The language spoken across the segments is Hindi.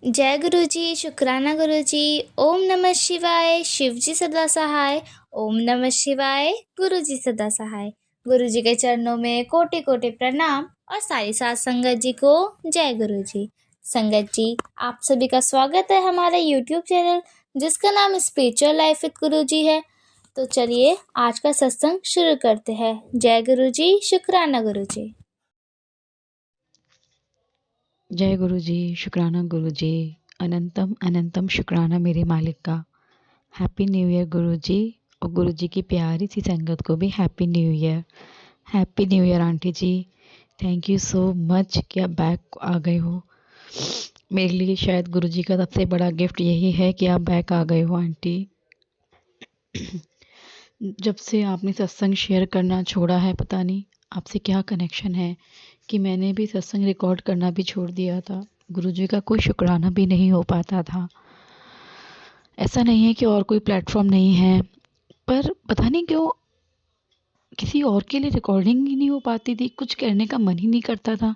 जय गुरु जी, शुक्राना गुरु जी। ओम नमः शिवाय, शिव जी सदा सहाय। ओम नमः शिवाय, गुरु जी सदा सहाय। गुरु जी के चरणों में कोटि कोटि प्रणाम और सारी साथ संगत जी को जय गुरु जी। संगत जी, आप सभी का स्वागत है हमारे यूट्यूब चैनल जिसका नाम स्पिरिचुअल लाइफ विद गुरु जी है। तो चलिए आज का सत्संग शुरू करते हैं। जय गुरु जी, शुक्राना गुरु जी। जय गुरु जी, शुक्राना गुरु जी। अनंतम अनंतम शुक्राना मेरे मालिक का। हैप्पी न्यू ईयर गुरु जी। और गुरु जी की प्यारी सी संगत को भी happy new year. Happy new year aunty ji. Thank you so much कि आप बैक आ गए हो। मेरे लिए शायद गुरु जी का सबसे बड़ा गिफ्ट यही है कि आप बैक आ गए हो आंटी। जब से आपने सत्संग शेयर करना छोड़ा है, पता नहीं आपसे क्या कनेक्शन है कि मैंने भी सत्संग रिकॉर्ड करना भी छोड़ दिया था। गुरुजी का कोई शुक्राना भी नहीं हो पाता था। ऐसा नहीं है कि और कोई प्लेटफॉर्म नहीं है, पर पता नहीं क्यों किसी और के लिए रिकॉर्डिंग ही नहीं हो पाती थी, कुछ करने का मन ही नहीं करता था।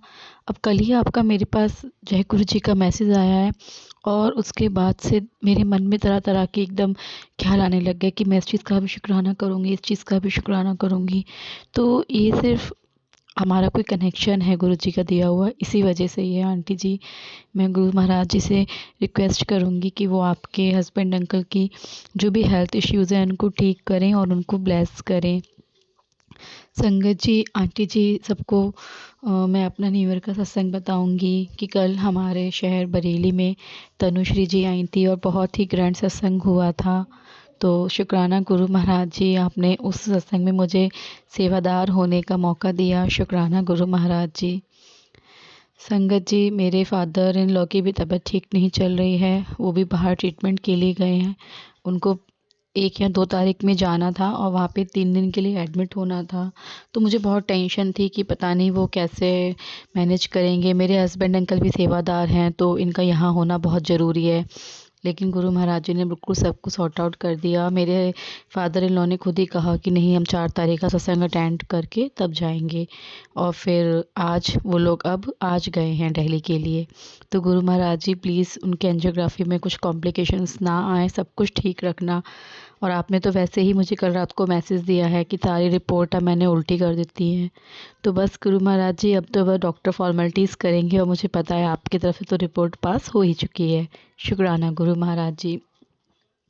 अब कल ही आपका मेरे पास जय गुरु जी का मैसेज आया है और उसके बाद से मेरे मन में तरह तरह के एकदम ख्याल आने लग गए कि मैं इस चीज़ का भी शुक्राना करूँगी, इस चीज़ का भी शुक्राना करूँगी। तो ये सिर्फ हमारा कोई कनेक्शन है गुरु जी का दिया हुआ, इसी वजह से ये आंटी जी। मैं गुरु महाराज जी से रिक्वेस्ट करूँगी कि वो आपके हस्बैंड अंकल की जो भी हेल्थ इश्यूज़ हैं उनको ठीक करें और उनको ब्लेस करें। संगत जी, आंटी जी, सबको मैं अपना न्यू ईयर का सत्संग बताऊंगी कि कल हमारे शहर बरेली में तनुश्री जी आई थी और बहुत ही ग्रैंड सत्संग हुआ था। तो शुक्राना गुरु महाराज जी, आपने उस सत्संग में मुझे सेवादार होने का मौका दिया। शुक्राना गुरु महाराज जी। संगत जी, मेरे फादर इन लॉ की भी तबीयत ठीक नहीं चल रही है, वो भी बाहर ट्रीटमेंट के लिए गए हैं। उनको 1 या 2 तारीख में जाना था और वहाँ पे 3 दिन के लिए एडमिट होना था। तो मुझे बहुत टेंशन थी कि पता नहीं वो कैसे मैनेज करेंगे। मेरे हस्बैंड अंकल भी सेवादार हैं तो इनका यहाँ होना बहुत ज़रूरी है। लेकिन गुरु महाराज जी ने बिल्कुल सब कुछ सॉर्ट आउट कर दिया। मेरे फादर इन लॉ ने खुद ही कहा कि नहीं, हम 4 तारीख का सत्संग अटेंड करके तब जाएंगे। और फिर आज वो लोग अब आज गए हैं दिल्ली के लिए। तो गुरु महाराज जी, प्लीज़ उनके एंजियोग्राफी में कुछ कॉम्प्लिकेशंस ना आए, सब कुछ ठीक रखना। और आपने तो वैसे ही मुझे कल रात को मैसेज दिया है कि सारी रिपोर्ट अब मैंने उल्टी कर देती है। तो बस गुरु महाराज जी, अब तो वह डॉक्टर फॉर्मेलिटीज़ करेंगे और मुझे पता है आपकी तरफ से तो रिपोर्ट पास हो ही चुकी है। शुक्राना गुरु महाराज जी।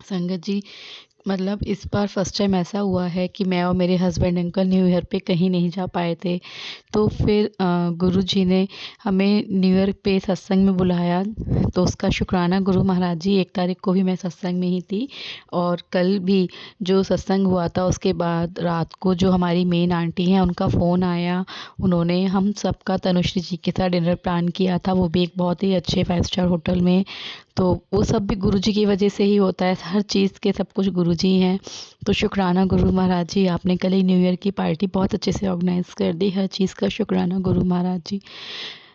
संगत जी, मतलब इस बार फर्स्ट टाइम ऐसा हुआ है कि मैं और मेरे हस्बैंड अंकल न्यू ईयर पे कहीं नहीं जा पाए थे। तो फिर गुरु जी ने हमें न्यू ईयर पे सत्संग में बुलाया, तो उसका शुक्राना गुरु महाराज जी। 1 तारीख को भी मैं सत्संग में ही थी और कल भी जो सत्संग हुआ था उसके बाद रात को जो हमारी मेन आंटी हैं उनका फ़ोन आया। उन्होंने हम सबका तनुश्री जी के साथ डिनर प्लान किया था, वो भी एक बहुत ही अच्छे 5 स्टार होटल में। तो वो सब भी गुरु जी की वजह से ही होता है, हर चीज़ के सब कुछ गुरु जी हैं। तो शुक्राना गुरु महाराज जी, आपने कल ही न्यू ईयर की पार्टी बहुत अच्छे से ऑर्गेनाइज़ कर दी। हर चीज़ का शुक्राना गुरु महाराज जी।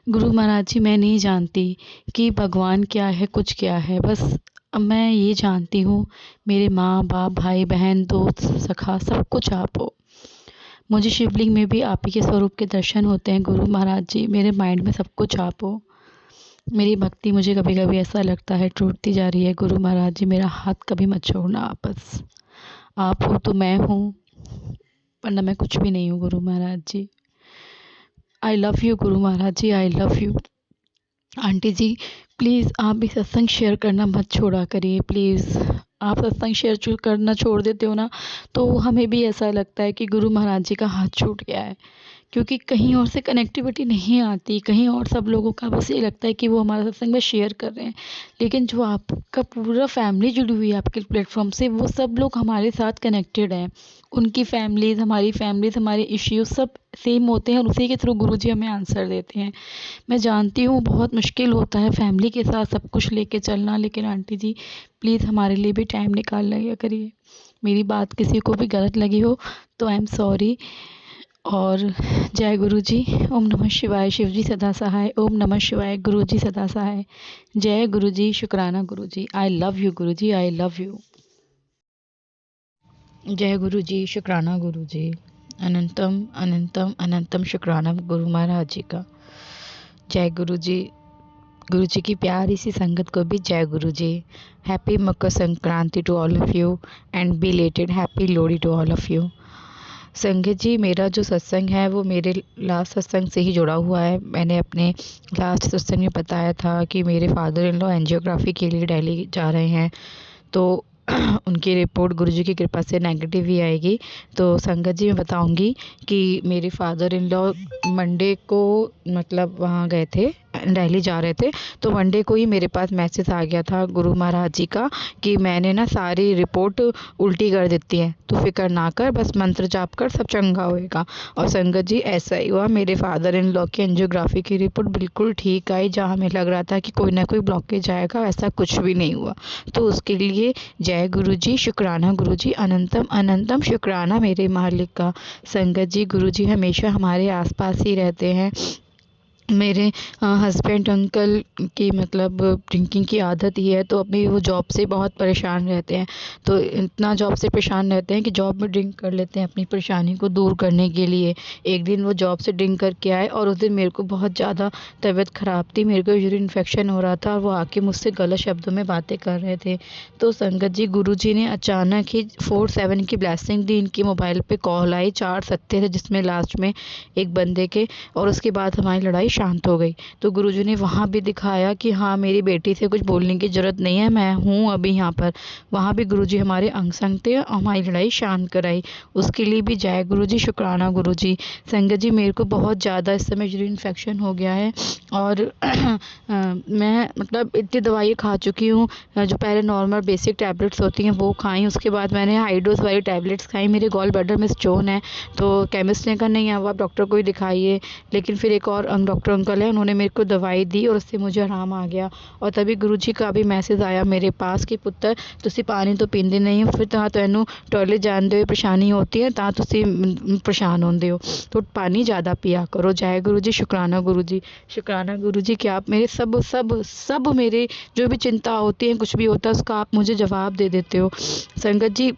गुरु महाराज जी, मैं नहीं जानती कि भगवान क्या है, कुछ क्या है, बस मैं ये जानती हूँ मेरे माँ बाप, भाई बहन, दोस्त, सखा, सब कुछ आप हो। मुझे शिवलिंग में भी आप ही के स्वरूप के दर्शन होते हैं गुरु महाराज जी। मेरे माइंड में सब कुछ आप हो। मेरी भक्ति मुझे कभी कभी ऐसा लगता है टूटती जा रही है। गुरु महाराज जी, मेरा हाथ कभी मत छोड़ना। आप बस आप हो तो मैं हूँ, वरना मैं कुछ भी नहीं हूँ गुरु महाराज जी। आई लव यू गुरु महाराज ji, I love you. Aunty ji, please आप भी सत्संग शेयर करना मत छोड़ा करिए प्लीज़। आप सत्संग शेयर करना छोड़ देते हो ना, तो हमें भी ऐसा लगता है कि गुरु महाराज जी का हाथ छूट गया है। क्योंकि कहीं और से कनेक्टिविटी नहीं आती, कहीं और सब लोगों का बस ये लगता है कि वो हमारा सत्संग में शेयर कर रहे हैं। लेकिन जो आपका पूरा फैमिली जुड़ी हुई है आपके प्लेटफॉर्म से, वो सब लोग हमारे साथ कनेक्टेड हैं। उनकी फैमिलीज़, हमारे इश्यूज़ सब सेम होते हैं और उसी के थ्रू गुरुजी हमें आंसर देते हैं। मैं जानती हूँ बहुत मुश्किल होता है फैमिली के साथ सब कुछ लेके चलना, लेकिन आंटी जी प्लीज़ हमारे लिए भी टाइम निकाल लिया करिए। मेरी बात किसी को भी गलत लगी हो तो आई एम सॉरी। और जय गुरु जी। ओम नमः शिवाय, शिव जी सदा सहाय। ओम नमः शिवाय, गुरु जी सदा सहाय। जय गुरु जी, शुक्राना गुरु जी। I love you Guru ji, I love you. जय गुरु जी, शुक्राना गुरु जी। अनंतम अनंतम अनंतम शुक्राना गुरु महाराज जी का। जय गुरु जी। गुरु जी की प्यारी सी संगत को भी जय गुरु ji. Happy Makar Sankranti to all of you and belated happy Lohri to all of you. संगत जी, मेरा जो सत्संग है वो मेरे लास्ट सत्संग से ही जुड़ा हुआ है। मैंने अपने लास्ट सत्संग में बताया था कि मेरे फादर इन लॉ एंजियोग्राफी के लिए दिल्ली जा रहे हैं, तो उनकी रिपोर्ट गुरुजी की कृपा से नेगेटिव ही आएगी। तो संगत जी मैं बताऊंगी कि मेरे फादर इन लॉ मंडे को मतलब वहाँ गए थे, दिल्ली जा रहे थे, तो मंडे को ही मेरे पास मैसेज आ गया था गुरु महाराज जी का कि मैंने ना सारी रिपोर्ट उल्टी कर देती है, तो फिक्र ना कर, बस मंत्र जाप कर, सब चंगा होएगा। और संगत जी ऐसा ही हुआ, मेरे फादर इन लॉ की एंजियोग्राफी की रिपोर्ट बिल्कुल ठीक आई। जहाँ हमें लग रहा था कि कोई ना कोई ब्लॉकेज आएगा, वैसा कुछ भी नहीं हुआ। तो उसके लिए जय गुरु जी, शुक्राना गुरु जी, अनंतम अनंतम शुक्राना मेरे मालिक का। संगत जी, गुरु जी हमेशा हमारे आसपास ही रहते हैं। मेरे हस्बैंड अंकल की मतलब ड्रिंकिंग की आदत ही है, तो अभी वो जॉब से बहुत परेशान रहते हैं। तो इतना जॉब से परेशान रहते हैं कि जॉब में ड्रिंक कर लेते हैं अपनी परेशानी को दूर करने के लिए। एक दिन वो जॉब से ड्रिंक करके आए और उस दिन मेरे को बहुत ज़्यादा तबीयत ख़राब थी, मेरे को यूरिन इन्फेक्शन हो रहा था और वो आके मुझसे गलत शब्दों में बातें कर रहे थे। तो संगत जी, गुरु जी ने अचानक ही 4-7 की ब्लेसिंग दी। इनके मोबाइल पे कॉल आई, 4 सत्य थे जिसमें लास्ट में एक बंदे के, और उसके बाद हमारी लड़ाई शांत हो गई। तो गुरुजी ने वहाँ भी दिखाया कि हाँ, मेरी बेटी से कुछ बोलने की ज़रूरत नहीं है, मैं हूँ अभी यहाँ पर। वहाँ भी गुरुजी हमारे अंग संग थे और हमारी लड़ाई शांत कराई। उसके लिए भी जय गुरुजी, शुक्राना गुरुजी। संगत जी, मेरे को बहुत ज़्यादा इस समय यूरिन इन्फेक्शन हो गया है और मैं मतलब इतनी दवाई खा चुकी हूँ। जो पहले नॉर्मल बेसिक टैबलेट्स होती हैं वो खाई, उसके बाद मैंने हाई डोज वाली टैबलेट्स खाई। मेरे गॉल ब्लैडर में स्टोन है, तो केमिस्ट ने कहा नहीं अब आप डॉक्टर को ही दिखाइए। लेकिन फिर एक और डॉक्टर अंकल है, उन्होंने मेरे को दवाई दी और उससे मुझे आराम आ गया। और तभी गुरुजी का भी मैसेज आया मेरे पास कि पुत्र ਤੁਸੀਂ पानी तो पींदे नहीं हो, फिर ਤਾਂ ਤੈਨੂੰ टॉयलेट जाते हुए परेशानी होती है, ਤਾਂ ਤੁਸੀਂ परेशान होंगे हो, तो पानी ज़्यादा पिया करो। जय गुरु जी, शुक्राना गुरु जी। शुक्राना गुरु जी कि आप मेरे सब सब सब मेरे जो भी चिंता होती है, कुछ भी होता है, उसका आप मुझे जवाब दे देते हो। संगत जी,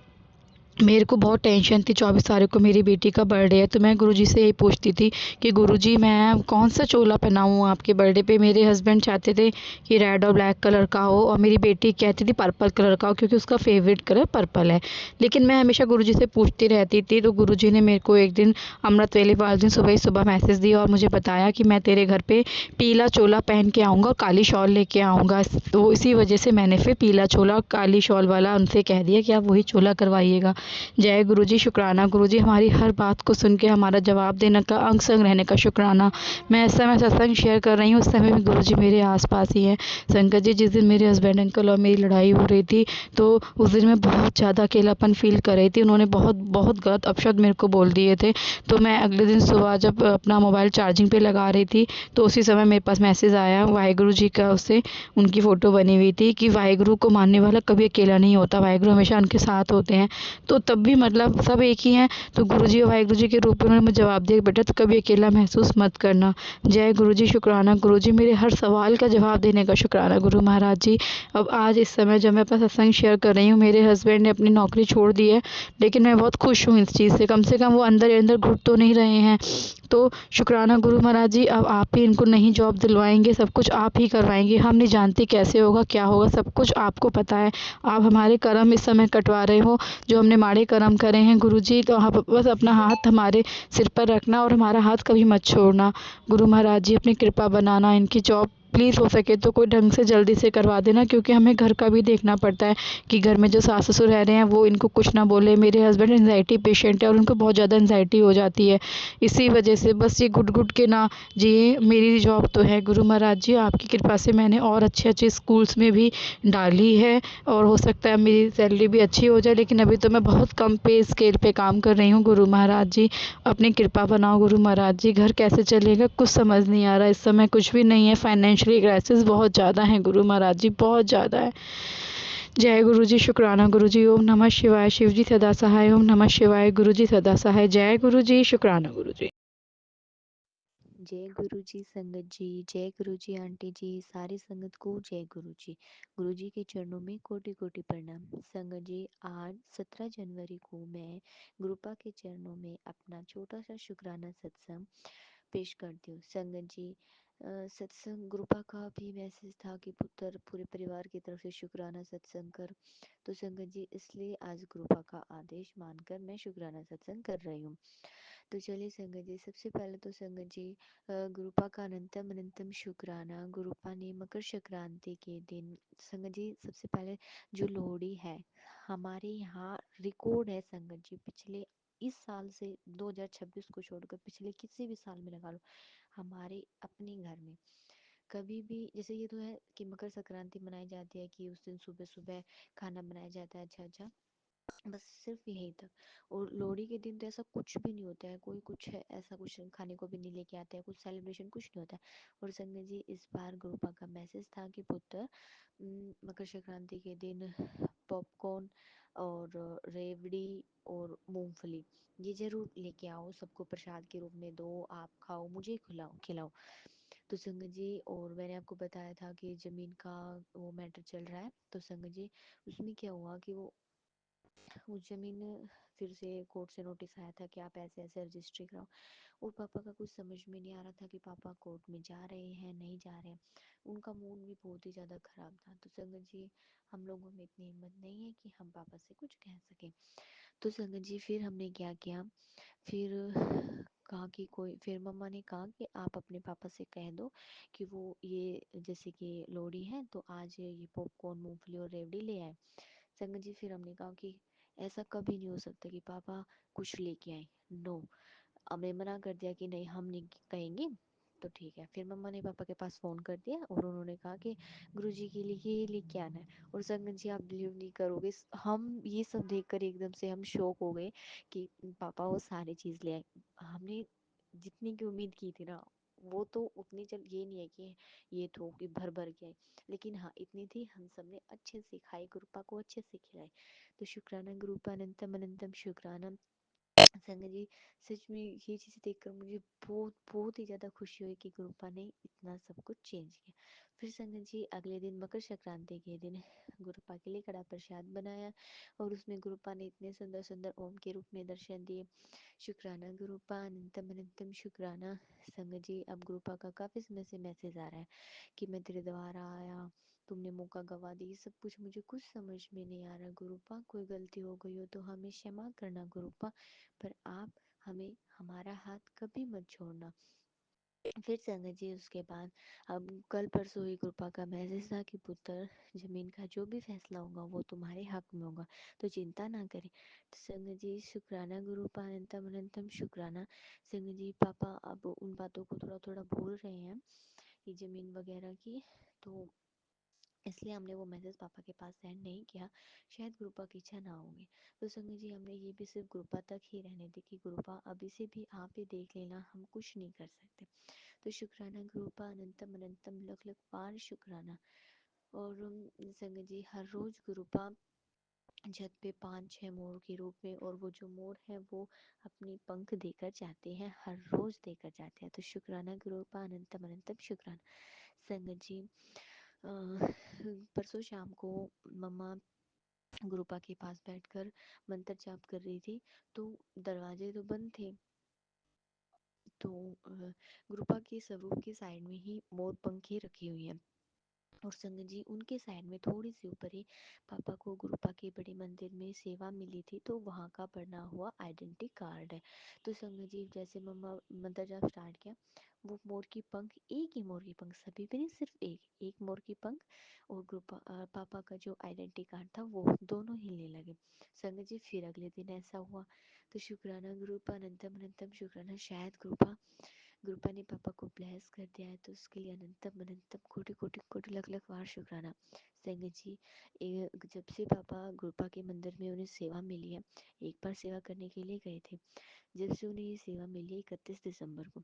मेरे को बहुत टेंशन थी। 24 तारीख को मेरी बेटी का बर्थडे है, तो मैं गुरुजी से यही पूछती थी कि गुरुजी मैं कौन सा चोला पहनाऊँ आपके बर्थडे पे। मेरे हस्बैंड चाहते थे कि रेड और ब्लैक कलर का हो और मेरी बेटी कहती थी पर्पल कलर का हो, क्योंकि उसका फेवरेट कलर पर्पल है। लेकिन मैं हमेशा गुरुजी से पूछती रहती थी। तो गुरुजी ने मेरे को एक दिन अमृत वेले वाले दिन सुबह ही सुबह मैसेज दिया और मुझे बताया कि मैं तेरे घर पे पीला चोला पहन के आऊँगा और काली शॉल लेके आऊँगा। तो इसी वजह से मैंने फिर पीला चोला और काली शॉल वाला उनसे कह दिया कि आप वही चोला करवाइएगा। जय गुरु जी, शुक्राना गुरु जी, हमारी हर बात को सुन के हमारा जवाब देने का, अंग संग रहने का शुक्राना। मैं इस समय सत्संग शेयर कर रही हूँ, उस समय भी गुरु जी मेरे आसपास ही हैं। संकट जी, जिस दिन मेरे हस्बैंड अंकल और मेरी लड़ाई हो रही थी, तो उस दिन मैं बहुत ज़्यादा अकेलापन फील कर रही थी। उन्होंने बहुत बहुत गलत अपशब्द मेरे को बोल दिए थे। तो मैं अगले दिन सुबह जब अपना मोबाइल चार्जिंग पे लगा रही थी, तो उसी समय मेरे पास मैसेज आया वाहेगुरु जी का, उससे उनकी फ़ोटो बनी हुई थी कि वाहेगुरु को मानने वाला कभी अकेला नहीं होता, वाहेगुरु हमेशा उनके साथ होते हैं। तो तब भी मतलब सब एक ही हैं। तो गुरुजी और वाहेगुरु जी के रूप में उन्होंने मुझे जवाब दिया, बेटा तो कभी अकेला महसूस मत करना। जय गुरुजी, शुक्राना गुरुजी, मेरे हर सवाल का जवाब देने का शुक्राना गुरु महाराज जी। अब आज इस समय जब मैं अपना सत्संग शेयर कर रही हूँ, मेरे हस्बैंड ने अपनी नौकरी छोड़ दी है, लेकिन मैं बहुत खुश हूँ इस चीज़ से कम वो अंदर ही अंदर घुट तो नहीं रहे हैं। तो शुक्राना गुरु महाराज जी, अब आप ही इनको नई जॉब दिलवाएंगे, सब कुछ आप ही करवाएंगे। हम नहीं जानते कैसे होगा, क्या होगा, सब कुछ आपको पता है। आप हमारे कर्म इस समय कटवा रहे हो, जो हमने माड़े कर्म करे हैं गुरुजी। तो आप बस अपना हाथ हमारे सिर पर रखना और हमारा हाथ कभी मत छोड़ना। गुरु महाराज जी, अपनी कृपा बनाना, इनकी जॉब प्लीज़ हो सके तो कोई ढंग से जल्दी से करवा देना, क्योंकि हमें घर का भी देखना पड़ता है कि घर में जो सास ससुर रह रहे हैं वो इनको कुछ ना बोले। मेरे हस्बैंड एंजाइटी पेशेंट है और उनको बहुत ज़्यादा एंजाइटी हो जाती है। इसी वजह से बस ये घुट घुट के ना जिए। मेरी जॉब तो है गुरु महाराज जी, आपकी कृपा से मैंने और अच्छे अच्छे स्कूल्स में भी डाली है और हो सकता है मेरी सैलरी भी अच्छी हो जाए, लेकिन अभी तो मैं बहुत कम पे स्केल पे काम कर रही हूँ। गुरु महाराज जी, अपनी कृपा बनाओ गुरु महाराज जी। घर कैसे चलेगा कुछ समझ नहीं आ रहा, इस समय कुछ भी नहीं है, फाइनेंशियली क्राइसिस बहुत ज़्यादा है गुरु महाराज जी, बहुत ज़्यादा है। जय गुरु जी, शुक्राना गुरु जी। ओम नमः शिवाय, शिव जी सदा सहाय। ओम नमः शिवाय, गुरु जी सदा सहाय। जय गुरु जी, शुक्राना गुरु जी। जय गुरु जी संगत जी, जय गुरु जी आंटी जी, सारी संगत को जय गुरु जी। गुरु जी के चरणों में कोटि कोटि प्रणाम। संगत जी, आज 17 जनवरी को मैं गुरुपा के चरणों में अपना छोटा सा शुक्राना सत्संग पेश करती हूँ। संगत जी, सत्संग गुरुपा का भी मैसेज था कि पुत्र पूरे परिवार की तरफ से शुक्राना सत्संग कर। तो संगत जी इसलिए आज गुरुपा का आदेश मानकर मैं शुक्राना सत्संग कर रही हूँ। तो चलिए संगत जी, सबसे पहले तो संगत जी गुरुपा का अनंतम अनंतम शुक्राना। गुरुपा ने मकर संक्रांति के दिन संगत जी सबसे पहले जो लोहड़ी है हमारे यहाँ रिकॉर्ड है संगत जी, पिछले इस साल से 2026 को छोड़कर पिछले किसी भी साल में लगा लो, हमारे अपने घर में कभी भी जैसे ये तो है कि मकर संक्रांति मनाई जाती है कि उस दिन सुबह सुबह खाना बनाया जाता है, अच्छा अच्छा, बस सिर्फ यही तक। और लोहड़ी के दिन तो ऐसा कुछ भी नहीं होता है, कोई कुछ है ऐसा कुछ खाने को भी नहीं लेके आता है, कुछ सेलिब्रेशन कुछ नहीं होता है। और संगत जी इस बार गुरुपा का मैसेज था कि पुत्र मकर संक्रांति के दिन पॉपकॉर्न और रेवड़ी और मूंगफली ये जरूर लेके आओ, सबको प्रसाद के रूप में दो, आप खाओ, मुझे खिलाओ खिलाओ। तो संगत जी और मैंने आपको बताया था कि जमीन का वो मैटर चल रहा है, तो संगत जी उसमें क्या हुआ कि वो जमीन फिर से कोर्ट से नोटिस आया था कि आप ऐसे ऐसे रजिस्ट्री कराओ। और पापा का कुछ समझ में नहीं आ रहा था कि पापा कोर्ट में जा रहे हैं नहीं जा रहे हैं, उनका मूड भी बहुत ही ज़्यादा ख़राब था। तो संगत जी हम लोगों में इतनी हिम्मत नहीं है कि हम पापा से कुछ कह सकें। तो संगत जी फिर हमने क्या किया, फिर कहा कि कोई, फिर मम्मा ने कहा कि आप अपने पापा से कह दो कि वो ये जैसे कि लोहड़ी है तो आज ये पॉपकॉर्न मूंगफली और रेवड़ी ले आए। संगत जी फिर हमने कहा कि ऐसा कभी नहीं हो सकता कि पापा कुछ लेके आए, नो। हमने मना कर दिया कि नहीं हम नहीं कहेंगे। तो ठीक है, फिर मम्मा ने पापा के पास फ़ोन कर दिया और उन्होंने कहा कि गुरुजी के लिए ये लेके आना है। और संगत जी आप बिलीव नहीं करोगे, हम ये सब देखकर एकदम से हम शॉक हो गए कि पापा वो सारी चीज़ ले आए। हमने जितनी की उम्मीद की थी ना वो तो उतनी, चल ये नहीं है कि ये तो कि भर भर के आए, लेकिन हाँ इतनी थी, हम सब ने अच्छे से खाई, गुरुपा को अच्छे से खिलाए। तो शुक्राना गुरुपा, अनंतम अनंतम शुक्राना। संगत जी सच में ये चीज़ें देखकर मुझे बहुत बहुत ही ज़्यादा खुशी हुई कि गुरुपा ने इतना सब कुछ चेंज किया। फिर संगत जी अगले दिन मकर संक्रांति के दिन गुरुपा के लिए कड़ा प्रसाद बनाया और उसमें गुरुपा ने इतने सुंदर सुंदर ओम के रूप में दर्शन दिए। शुक्राना गुरुपा, अनंतम अनंतम शुक्राना। संगत जी अब गुरुपा का काफ़ी समय से मैसेज आ रहा है कि मैं तेरे द्वारा आया, तुमने मौका गवा दी, सब कुछ मुझे कुछ समझ में नहीं आ रहा गुरुपा, कोई गलती हो गई हो तो हमें क्षमा करना गुरुपा, पर आप हमें हमारा हाथ कभी मत छोड़ना। फिर संगत जी उसके बाद अब कल परसों ही कृपा का मैसेज था कि पुत्र जमीन का जो भी फैसला होगा वो तुम्हारे हक में होगा, तो चिंता ना करें। तो संगत जी शुक्राना गुरुपा, अनंतम अनंतम शुक्राना। संगत जी पापा अब उन बातों को थोड़ा थोड़ा भूल रहे हैं ये जमीन वगैरह की, तो इसलिए हमने वो मैसेज पापा के पास सेंड नहीं किया, शायद गुरुपा की इच्छा ना होगी। तो संगत जी हमने ये भी सिर्फ गुरुपा तक ही रहने दी कि गुरुपा अभी से भी आप ही देख लेना, हम कुछ नहीं कर सकते। तो शुक्राना गुरुपा, अनंतम अनंतम लख लख पार शुक्राना। और संगत जी हर रोज गुरुपा छत पे 5-6 मोर के रूप में, और वो जो मोर है वो अपनी पंख देकर जाते हैं, हर रोज देकर जाते हैं। तो शुक्राना गुरुपा, अनंतम अनंतम शुक्राना। संगत जी परसों शाम को मम्मा गुरुपा के पास बैठकर मंत्र जाप कर रही थी, तो दरवाजे तो बंद थे, तो गुरुपा के स्वरूप के साइड में ही मोर पंखी रखी हुई है। और संगत जी उनके साइड में थोड़ी सी ऊपर ही पापा को गुरुपा के बड़े मंदिर में सेवा मिली थी, तो वहाँ का बना हुआ आइडेंटिटी कार्ड है। तो संगत जी जैसे मम्मा मंत्र जाप स्टार्ट किया, वो मोर की पंख, एक ही मोर की पंख, सभी पे नहीं, सिर्फ एक एक मोर की पंख और गुरुपा पापा का जो आइडेंटिटी कार्ड था वो दोनों हिलने लगे। संगत जी फिर अगले दिन ऐसा हुआ। तो शुक्राना गुरुपा, अनंतम अनंतम शुक्राना। शायद गुरुपा ने पापा को ब्लेस कर दिया है, तो उसके लिए अनंतम अनंतम कोटि कोटि कोटि लख लख बार शुक्राना। संगत जी जब से पापा गुरुपा के मंदिर में उन्हें सेवा मिली है, एक बार सेवा करने के लिए गए थे, जब से उन्हें ये सेवा मिली है 31 दिसंबर को,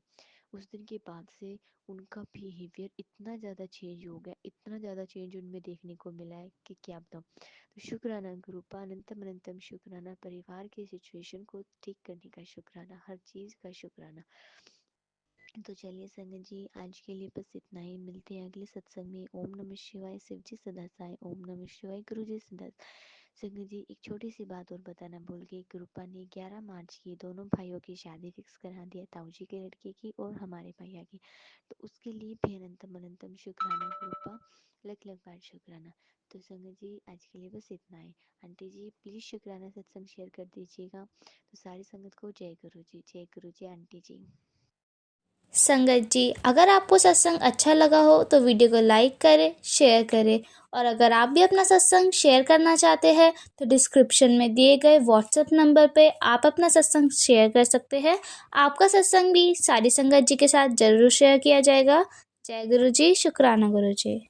उस दिन के बाद से उनका बिहेवियर इतना ज़्यादा चेंज हो गया, इतना ज़्यादा चेंज उनमें देखने को मिला है कि क्या बताऊँ। तो शुक्राना गुरुपा, अनंतम अनंतम शुक्राना। परिवार की सिचुएशन को ठीक करने का शुक्राना, हर चीज़ का शुक्राना। तो चलिए संगत जी आज के लिए बस इतना ही, मिलते हैं अगले सत्संग में। ओम नमः शिवाय, शिव जी सदा सहाय। ओम नमः शिवाय, गुरु जी सदा संगत जी एक छोटी सी बात और बताना भूल गई, रूपा ने 11 मार्च की दोनों भाइयों की शादी फिक्स करा दिया, ताऊ जी के लड़के की और हमारे भैया की। तो उसके लिए भी अनंतम अनंतम शुक्राना रूपा, लख लख बार शुक्राना। तो संगत जी आज के लिए बस इतना ही। आंटी जी प्लीज़ शुक्राना सत्संग शेयर कर दीजिएगा। तो सारी संगत को जय गुरु जी आंटी जी। संगत जी अगर आपको सत्संग अच्छा लगा हो तो वीडियो को लाइक करें, शेयर करें और अगर आप भी अपना सत्संग शेयर करना चाहते हैं तो डिस्क्रिप्शन में दिए गए व्हाट्सएप नंबर पे आप अपना सत्संग शेयर कर सकते हैं। आपका सत्संग भी सारी संगत जी के साथ ज़रूर शेयर किया जाएगा। जय गुरु जी, शुक्राना गुरु जी।